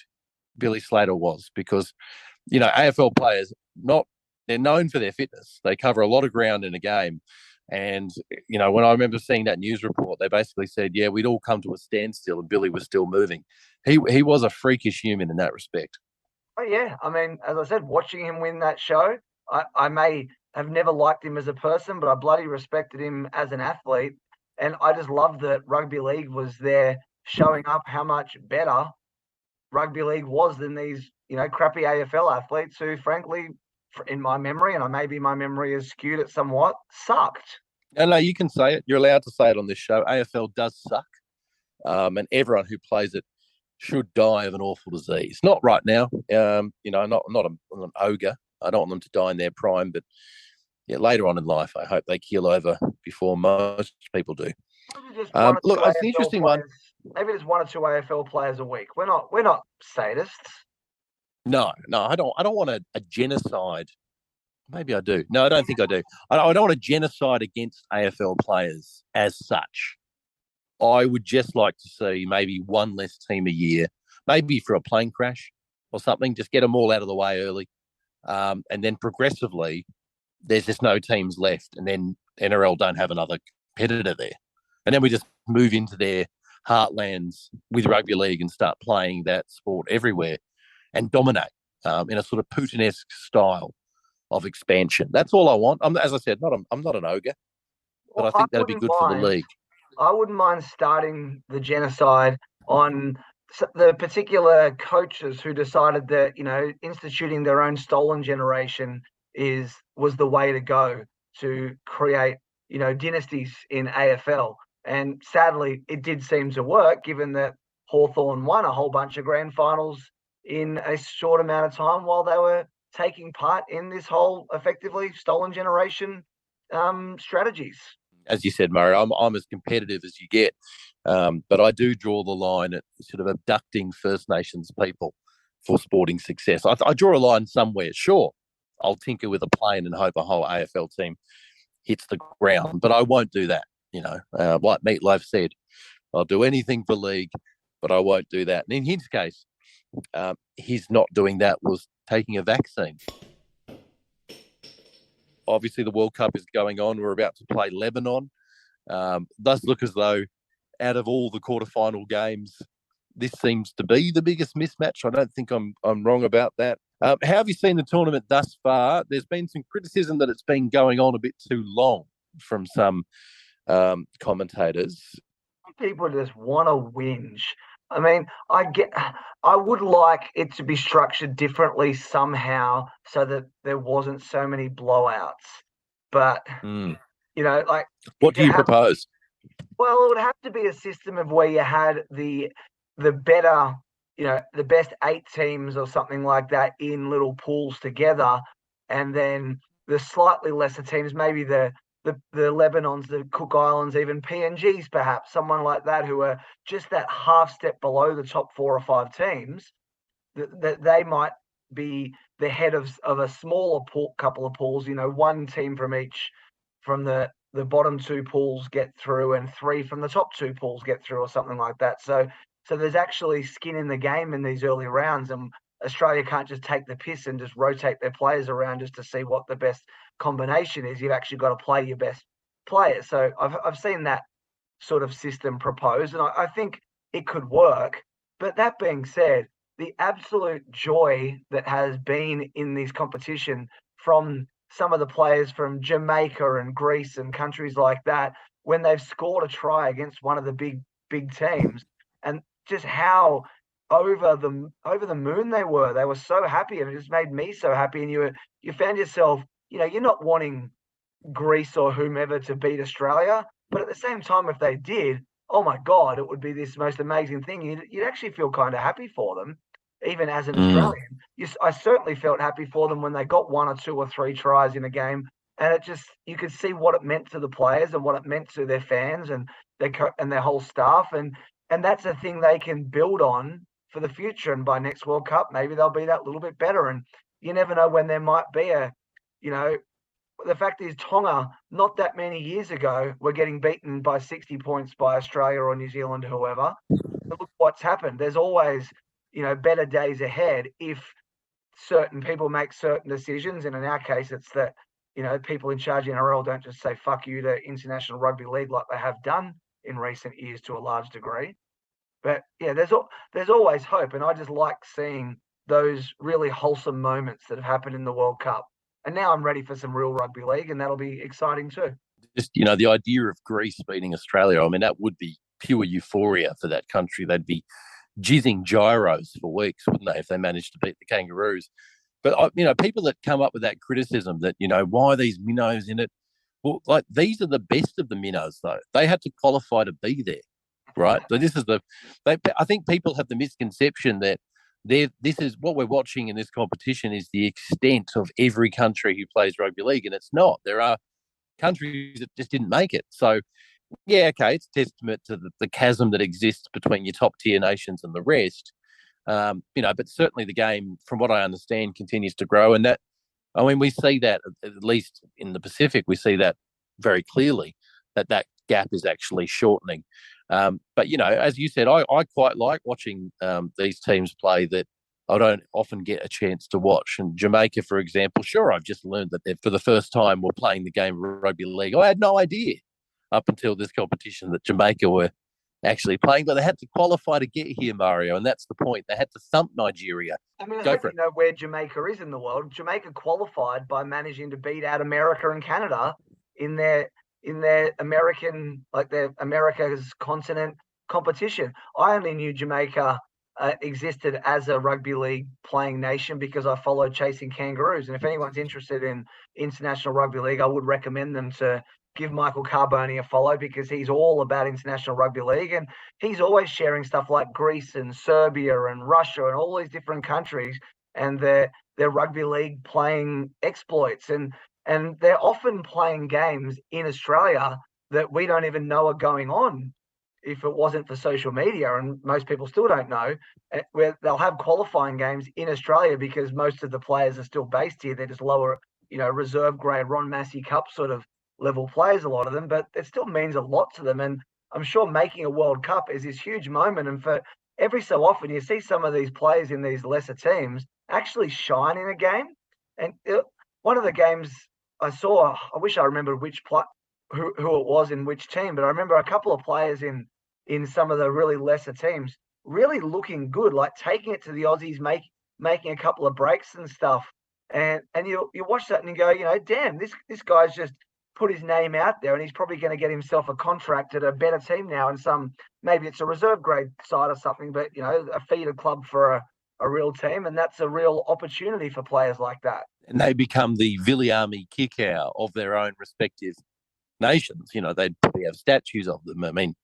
Billy Slater was, because, AFL players, they're known for their fitness. They cover a lot of ground in a game. And, when I remember seeing that news report, they basically said, yeah, we'd all come to a standstill and Billy was still moving. He was a freakish human in that respect. Oh, yeah. I mean, as I said, watching him win that show, I may have never liked him as a person, but I bloody respected him as an athlete. And I just love that rugby league was there showing up how much better rugby league was than these, crappy AFL athletes who, frankly, in my memory, and maybe my memory is skewed it somewhat, sucked. No, you can say it. You're allowed to say it on this show. AFL does suck, and everyone who plays it should die of an awful disease. Not right now. Not an ogre. I don't want them to die in their prime, but later on in life, I hope they keel over before most people do. Look, it's an interesting one. Maybe there's one or two AFL players a week. We're not sadists. No, I don't want a genocide. Maybe I do. No, I don't think I do. I don't want a genocide against AFL players as such. I would just like to see maybe one less team a year, maybe for a plane crash or something. Just get them all out of the way early. And then progressively, there's just no teams left. And then NRL don't have another competitor there. And then we just move into their heartlands with rugby league and start playing that sport everywhere and dominate in a sort of Putin-esque style of expansion. That's all I want. As I said, I'm not an ogre, but I think that'd be good for the league. I wouldn't mind starting the genocide on the particular coaches who decided that, instituting their own stolen generation was the way to go to create, dynasties in AFL. And sadly, it did seem to work, given that Hawthorn won a whole bunch of grand finals in a short amount of time while they were taking part in this whole effectively stolen generation strategies. As you said, Murray, I'm as competitive as you get, but I do draw the line at sort of abducting First Nations people for sporting success. I draw a line somewhere. Sure, I'll tinker with a plane and hope a whole AFL team hits the ground, but I won't do that. Like Meatloaf said, I'll do anything for league, but I won't do that. And in his case, his not doing that was taking a vaccine. Obviously, the World Cup is going on. We're about to play Lebanon. Does look as though out of all the quarterfinal games, this seems to be the biggest mismatch. I don't think I'm wrong about that. How have you seen the tournament thus far? There's been some criticism that it's been going on a bit too long from some commentators. People just want to whinge. I mean, I would like it to be structured differently somehow so that there wasn't so many blowouts. But, like... What do you propose? Well, it would have to be a system of where you had the better, the best 8 teams or something like that in little pools together, and then the slightly lesser teams, maybe the Lebanons, the Cook Islands, even PNGs, perhaps, someone like that, who are just that half step below the top 4 or 5 teams, that they might be the head of a smaller couple of pools, one team from each, from the bottom 2 pools get through and 3 from the top 2 pools get through or something like that. So there's actually skin in the game in these early rounds, and Australia can't just take the piss and just rotate their players around just to see what the best combination is. You've actually got to play your best players. So I've seen that sort of system proposed, and I think it could work. But that being said, the absolute joy that has been in this competition from some of the players from Jamaica and Greece and countries like that, when they've scored a try against one of the big teams, and just how over the moon they were so happy, and it just made me so happy. And you found yourself, you're not wanting Greece or whomever to beat Australia, but at the same time, if they did, oh my God, it would be this most amazing thing. You'd actually feel kind of happy for them, even as an Australian. I certainly felt happy for them when they got 1 or 2 or 3 tries in a game, and you could see what it meant to the players and what it meant to their fans and their whole staff, and that's a thing they can build on for the future. And by next World Cup, maybe they'll be that little bit better. And you never know when there might be the fact is, Tonga, not that many years ago, were getting beaten by 60 points by Australia or New Zealand, whoever. But look what's happened. There's always, better days ahead if certain people make certain decisions. And in our case, it's that, people in charge of NRL don't just say fuck you to International Rugby League like they have done in recent years to a large degree. But yeah, there's always hope. And I just like seeing those really wholesome moments that have happened in the World Cup. And now I'm ready for some real rugby league, and that'll be exciting too. just, the idea of Greece beating Australia, I mean, that would be pure euphoria for that country. They'd be jizzing gyros for weeks, wouldn't they, if they managed to beat the Kangaroos? But, people that come up with that criticism that, why are these minnows in it? Well, like, these are the best of the minnows, though. They had to qualify to be there, right? So I think people have the misconception that this is what we're watching in this competition is the extent of every country who plays rugby league, and it's not. There are countries that just didn't make it. So, yeah, okay, it's a testament to the chasm that exists between your top tier nations and the rest. But certainly the game, from what I understand, continues to grow, and we see that at least in the Pacific, we see that very clearly that gap is actually shortening. But as you said, I quite like watching these teams play that I don't often get a chance to watch. And Jamaica, for example, sure, I've just learned that they for the first time were playing the game of rugby league. I had no idea up until this competition that Jamaica were actually playing, but they had to qualify to get here, Mario, and that's the point. They had to thump Nigeria. I hope you know where Jamaica is in the world. Jamaica qualified by managing to beat out America and Canada in their American, their America's continent competition. I only knew Jamaica existed as a rugby league playing nation because I followed Chasing Kangaroos. And if anyone's interested in international rugby league, I would recommend them to give Michael Carboni a follow because he's all about international rugby league. And he's always sharing stuff like Greece and Serbia and Russia and all these different countries and their rugby league playing exploits. And they're often playing games in Australia that we don't even know are going on if it wasn't for social media, and most people still don't know, where they'll have qualifying games in Australia because most of the players are still based here. They're just lower, reserve grade Ron Massey Cup sort of level players, a lot of them, but it still means a lot to them. And I'm sure making a World Cup is this huge moment. And for every so often, you see some of these players in these lesser teams actually shine in a game. And one of the games I saw, I wish I remembered who it was in which team, but I remember a couple of players in some of the really lesser teams really looking good, like taking it to the Aussies, making a couple of breaks and stuff. And you watch that and you go, damn, this guy's just put his name out there and he's probably going to get himself a contract at a better team now, and maybe it's a reserve grade side or something, but a feeder club for a real team, and that's a real opportunity for players like that. And they become the Viliami Kikau of their own respective nations. They'd probably have statues of them. I mean,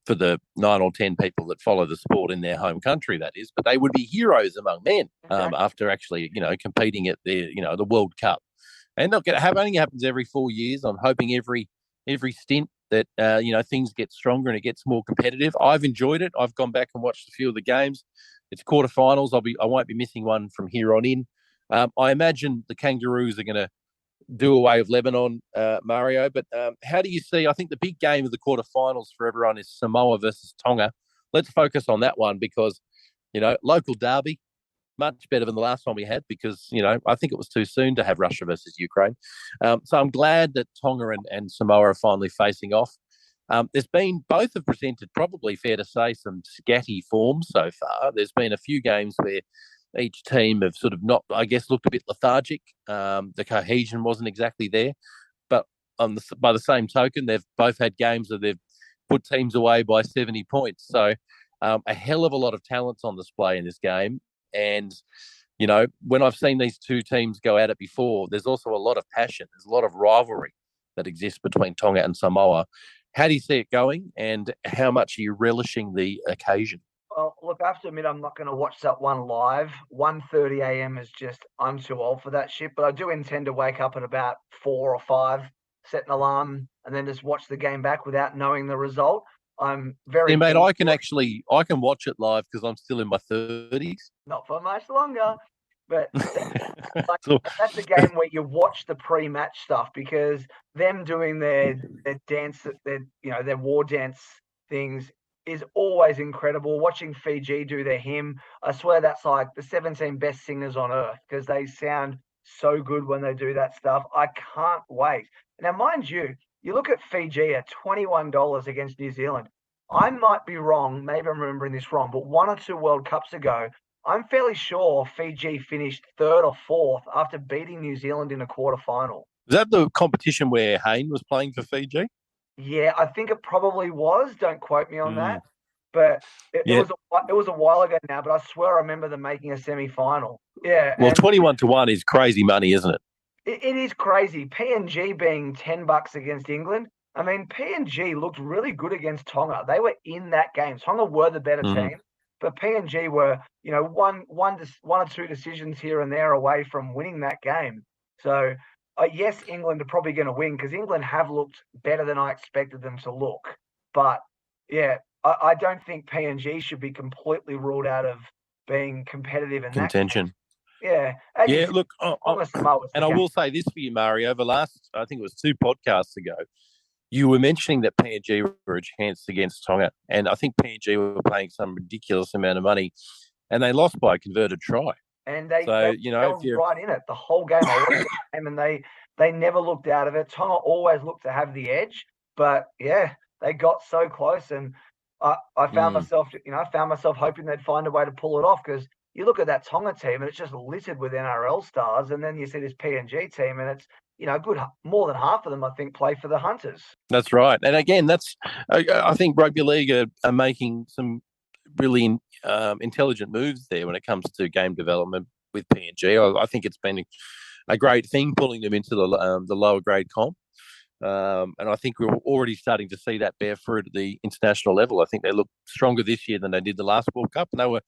for the 9 or 10 people that follow the sport in their home country, that is, but they would be heroes among men after actually, competing at the World Cup. And look, it only happens every 4 years. I'm hoping every stint that things get stronger and it gets more competitive. I've enjoyed it. I've gone back and watched a few of the games. It's quarterfinals. I won't be missing one from here on in. I imagine the Kangaroos are going to do away with Lebanon, Mario. But how do you see? I think the big game of the quarterfinals for everyone is Samoa versus Tonga. Let's focus on that one because local derby. Much better than the last one we had because, I think it was too soon to have Russia versus Ukraine. So I'm glad that Tonga and Samoa are finally facing off. Both have presented, probably fair to say, some scatty form so far. There's been a few games where each team have sort of not, I guess, looked a bit lethargic. The cohesion wasn't exactly there. But by the same token, they've both had games where they've put teams away by 70 points. So a hell of a lot of talent's on display in this game. And, when I've seen these two teams go at it before, there's also a lot of passion. There's a lot of rivalry that exists between Tonga and Samoa. How do you see it going, and how much are you relishing the occasion? Well, look, I have to admit, I'm not going to watch that one live. 1:30 a.m. is just, I'm too old for that shit. But I do intend to wake up at about 4 or 5, set an alarm, and then just watch the game back without knowing the result. I'm very. Yeah, mate, I can watch it live because I'm still in my 30s. Not for much longer, but that's a game where you watch the pre-match stuff because them doing their dance, their war dance things is always incredible. Watching Fiji do their hymn, I swear that's like the 17 best singers on earth because they sound so good when they do that stuff. I can't wait. Now, mind you, you look at Fiji at $21 against New Zealand. I might be wrong, maybe I'm remembering this wrong, but 1 or 2 World Cups ago, I'm fairly sure Fiji finished 3rd or 4th after beating New Zealand in a quarterfinal. Was that the competition where Hayne was playing for Fiji? Yeah, I think it probably was. Don't quote me on that. Mm. But it Yeah. was a while ago now, but I swear I remember them making a semi-final. Yeah, Well, and 21-1 is crazy money, isn't it? it is crazy. PNG being $10 against England. I mean, PNG looked really good against Tonga. They were in that game. Tonga were the better Mhm. team, but PNG were, one or two decisions here and there away from winning that game. So, yes, England are probably going to win because England have looked better than I expected them to look. But yeah, I don't think PNG should be completely ruled out of being competitive in that case. Contention. Yeah, as you Yeah, said, look, Tonga Samoa's the and I game. will say this for you, Mario. Over the last, I think it was 2 podcasts ago, you were mentioning that PNG were a chance against Tonga, and I think PNG were paying some ridiculous amount of money, and they lost by a converted try. And they So, were if held you're right in it the whole game. I watched the game and they never looked out of it. Tonga always looked to have the edge, but yeah, they got so close, and I found myself, hoping they'd find a way to pull it off because you look at that Tonga team and it's just littered with NRL stars, and then you see this PNG team and it's good, more than half of them I think play for the Hunters. That's right. And again, I think rugby league are making some really intelligent moves there when it comes to game development with PNG. I think it's been a great thing pulling them into the lower grade comp. And I think we're already starting to see that bear fruit at the international level. I think they look stronger this year than they did the last World Cup, and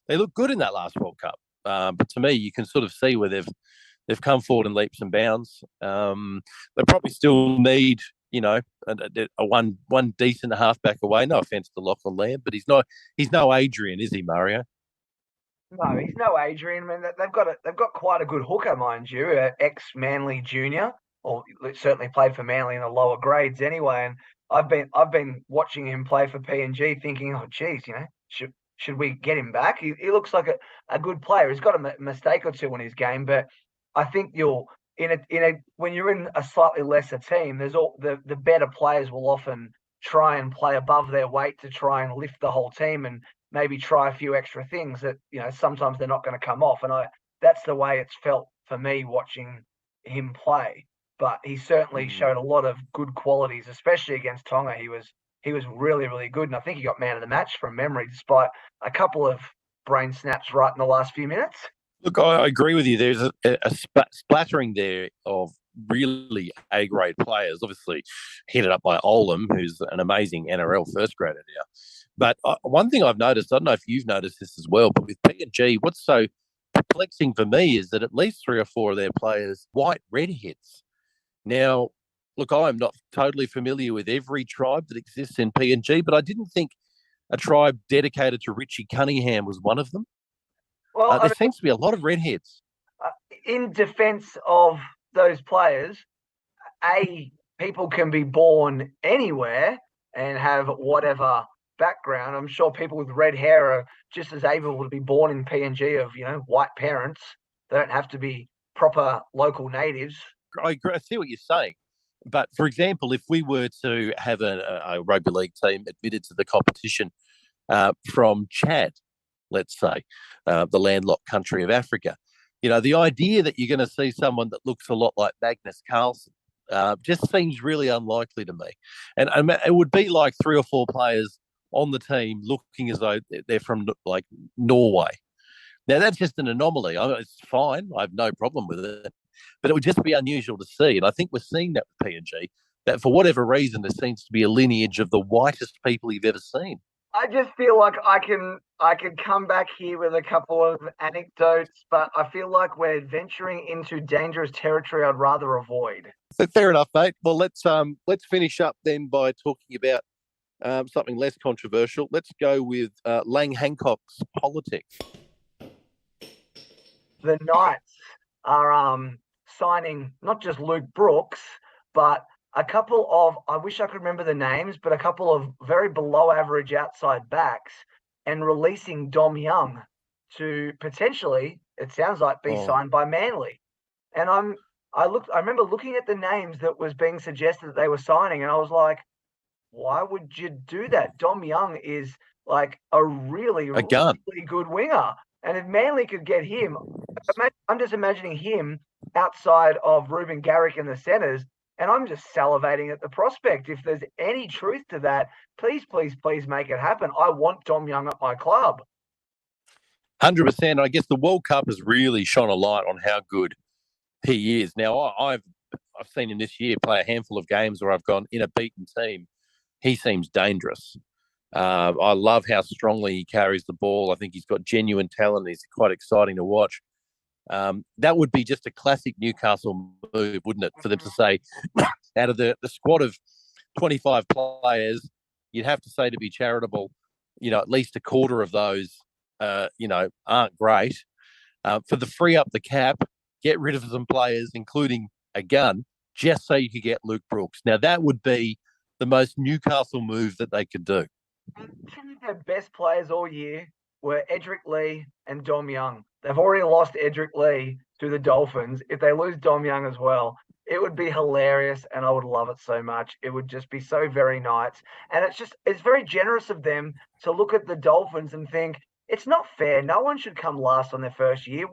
they look good in that last World Cup. But to me, you can sort of see where they've come forward in leaps and bounds. They probably still need, a one decent halfback away. No offense to Lachlan Lamb, but he's no Adrian, is he, Mario? No, he's no Adrian. I mean, they've got quite a good hooker, mind you, ex-Manly junior, or certainly played for Manly in the lower grades anyway. And I've been watching him play for PNG, thinking, oh, geez, should we get him back? He looks like a good player. He's got a mistake or two in his game, but I think when you're in a slightly lesser team, there's the better players will often try and play above their weight to try and lift the whole team and maybe try a few extra things that sometimes they're not going to come off. And that's the way it's felt for me watching him play. But he certainly showed a lot of good qualities, especially against Tonga. He was really, really good, and I think he got man of the match from memory, despite a couple of brain snaps right in the last few minutes. Look, I agree with you. There's a splattering there of really A-grade players, obviously headed up by Olam, who's an amazing NRL first grader now. But one thing I've noticed, I don't know if you've noticed this as well, but with PNG, what's so perplexing for me is that at least 3 or 4 of their players white redheads. Now, look, I'm not totally familiar with every tribe that exists in PNG, but I didn't think a tribe dedicated to Richie Cunningham was one of them. Well, There seems to be a lot of redheads. In defence of those players, people can be born anywhere and have whatever background. I'm sure people with red hair are just as able to be born in PNG of white parents. They don't have to be proper local natives. I see what you're saying. But for example, if we were to have a rugby league team admitted to the competition from Chad, let's say, the landlocked country of Africa, the idea that you're going to see someone that looks a lot like Magnus Carlsen just seems really unlikely to me. And it would be like 3 or 4 players on the team looking as though they're from like Norway. Now, that's just an anomaly. It's fine. I have no problem with it. But it would just be unusual to see. And I think we're seeing that with PNG, that for whatever reason, there seems to be a lineage of the whitest people you've ever seen. I just feel like I can come back here with a couple of anecdotes, but I feel like we're venturing into dangerous territory I'd rather avoid. Fair enough, mate. Well, let's finish up then by talking about something less controversial. Let's go with Lang Hancock's politics. The Knights are signing not just Luke Brooks, but a couple of, I wish I could remember the names, but a couple of very below average outside backs, and releasing Dom Young to potentially, it sounds like, be signed by Manly. And I remember looking at the names that was being suggested that they were signing, and I was like, why would you do that? Dom Young is like a really good winger. And if Manly could get him, I'm just imagining him outside of Ruben Garrick in the centres. And I'm just salivating at the prospect. If there's any truth to that, please, please, please make it happen. I want Dom Young at my club. 100%. I guess the World Cup has really shone a light on how good he is. Now, I've seen him this year play a handful of games where I've gone in a beaten team. He seems dangerous. I love how strongly he carries the ball. I think he's got genuine talent. He's quite exciting to watch. That would be just a classic Newcastle move, wouldn't it? For them to say, out of the squad of 25 players, you'd have to say, to be charitable, at least a quarter of those, aren't great. For the free up the cap, get rid of some players, including a gun, just so you could get Luke Brooks. Now, that would be the most Newcastle move that they could do. Their best players all year were Edric Lee and Dom Young. They've already lost Edric Lee to the Dolphins. If they lose Dom Young as well, it would be hilarious, and I would love it so much. It would just be so very nice. And it's very generous of them to look at the Dolphins and think, it's not fair. No one should come last on their first year.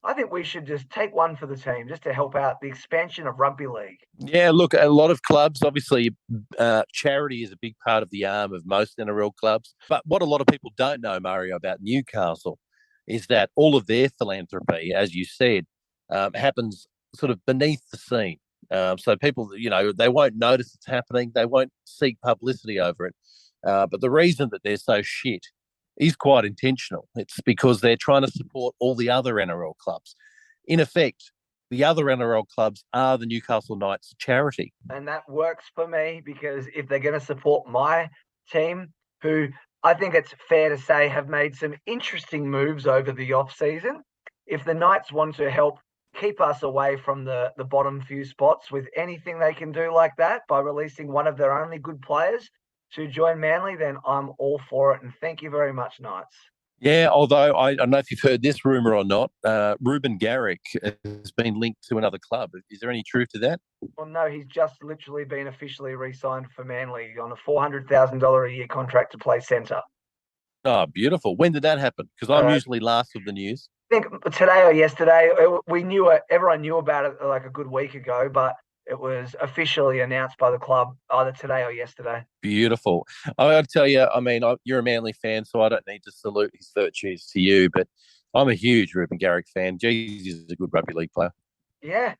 I think we should just take one for the team just to help out the expansion of rugby league. Yeah, look, a lot of clubs, obviously, charity is a big part of the arm of most NRL clubs. But what a lot of people don't know, Mario, about Newcastle is that all of their philanthropy, as you said, happens sort of beneath the scene. So people, they won't notice it's happening. They won't seek publicity over it. But the reason that they're so shit is quite intentional. It's because they're trying to support all the other NRL clubs. In effect, the other NRL clubs are the Newcastle Knights charity. And that works for me because if they're going to support my team, who I think it's fair to say have made some interesting moves over the off-season, if the Knights want to help keep us away from the bottom few spots with anything they can do like that by releasing one of their only good players to join Manly, then I'm all for it. And thank you very much, Knights. Yeah, although I don't know if you've heard this rumour or not, Ruben Garrick has been linked to another club. Is there any truth to that? Well, no, he's just literally been officially re-signed for Manly on a $400,000 a year contract to play centre. Oh, beautiful. When did that happen? Because I'm usually last of the news. I think today or yesterday, we knew it. Everyone knew about it like a good week ago, but it was officially announced by the club either today or yesterday. Beautiful. I got to tell you, you're a Manly fan, so I don't need to salute his virtues to you, but I'm a huge Ruben Garrick fan. Jeez, he's a good rugby league player. Yeah,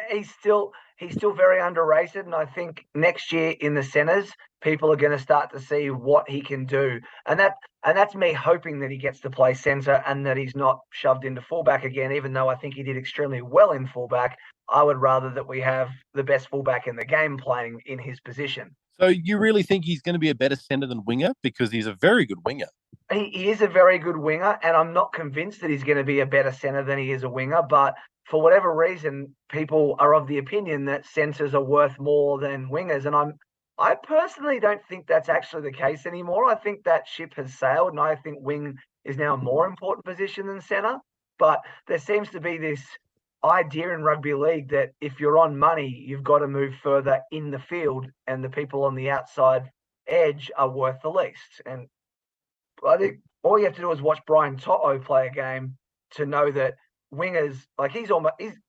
he's still very underrated, and I think next year in the centres, people are going to start to see what he can do, and that's me hoping that he gets to play centre and that he's not shoved into fullback again. Even though I think he did extremely well in fullback, I would rather that we have the best fullback in the game playing in his position. So you really think he's going to be a better centre than winger? Because he's a very good winger. He is a very good winger, and I'm not convinced that he's going to be a better centre than he is a winger, but for whatever reason, people are of the opinion that centres are worth more than wingers, and I personally don't think that's actually the case anymore. I think that ship has sailed, and I think wing is now a more important position than centre, but there seems to be this idea in rugby league that if you're on money, you've got to move further in the field, and the people on the outside edge are worth the least. And I think all you have to do is watch Brian To'o play a game to know that wingers, like he's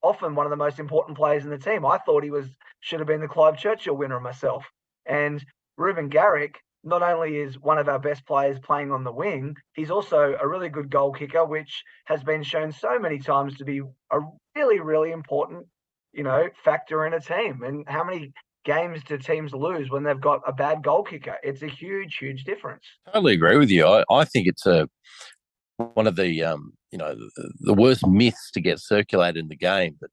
often one of the most important players in the team. I thought he should have been the Clive Churchill winner myself. And Ruben Garrick not only is one of our best players playing on the wing, he's also a really good goal kicker, which has been shown so many times to be a really, really important, factor in a team. And how many games do teams lose when they've got a bad goal kicker? It's a huge, huge difference. I totally agree with you. I think it's one of the the worst myths to get circulated in the game, that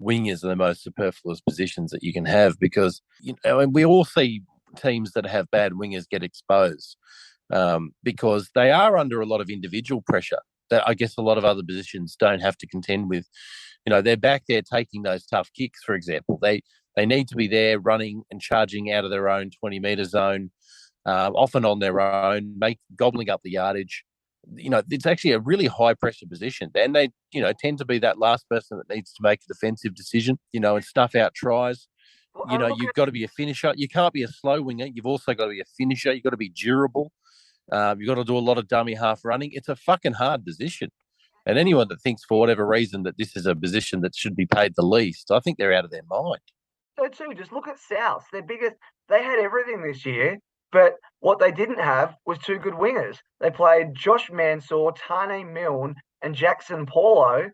wingers are the most superfluous positions that you can have, because we all see teams that have bad wingers get exposed because they are under a lot of individual pressure that I guess a lot of other positions don't have to contend with. They're back there taking those tough kicks, for example. They need to be there running and charging out of their own 20-metre zone, often on their own, gobbling up the yardage. It's actually a really high pressure position, and they, tend to be that last person that needs to make a defensive decision, and stuff out tries. You've got to be a finisher. You can't be a slow winger. You've also got to be a finisher. You've got to be durable. You've got to do a lot of dummy half running. It's a fucking hard position. And anyone that thinks for whatever reason that this is a position that should be paid the least, I think they're out of their mind. So too, just look at South. Their biggest, they had everything this year, but what they didn't have was two good wingers. They played Josh Mansour, Tane Milne, and Jackson Paulo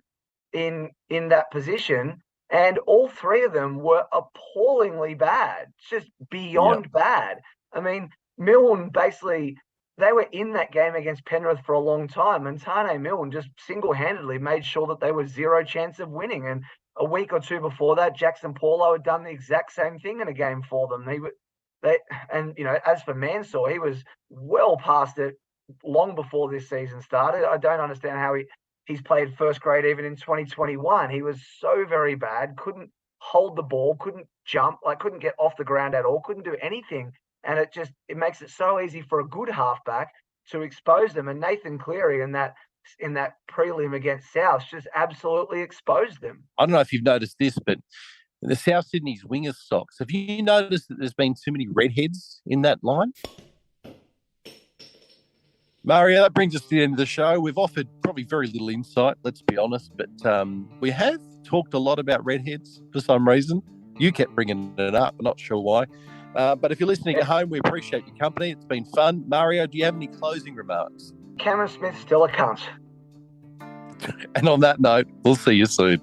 in that position, and all three of them were appallingly bad, just beyond bad. I mean, Milne basically, they were in that game against Penrith for a long time, and Tane Milne just single-handedly made sure that they were zero chance of winning. And a week or two before that, Jackson Paulo had done the exact same thing in a game for them. As for Mansour, he was well past it long before this season started. I don't understand how he's played first grade even in 2021. He was so very bad, couldn't hold the ball, couldn't jump, couldn't get off the ground at all, couldn't do anything. And it makes it so easy for a good halfback to expose them. And Nathan Cleary in that prelim against South just absolutely exposed them. I don't know if you've noticed this, but the South Sydney's wingers stocks, have you noticed that there's been too many redheads in that line? Mario, that brings us to the end of the show. We've offered probably very little insight, let's be honest, but we have talked a lot about redheads for some reason. You kept bringing it up. I'm not sure why. But if you're listening at home, we appreciate your company. It's been fun. Mario, do you have any closing remarks? Cameron Smith's still a cunt. And on that note, we'll see you soon.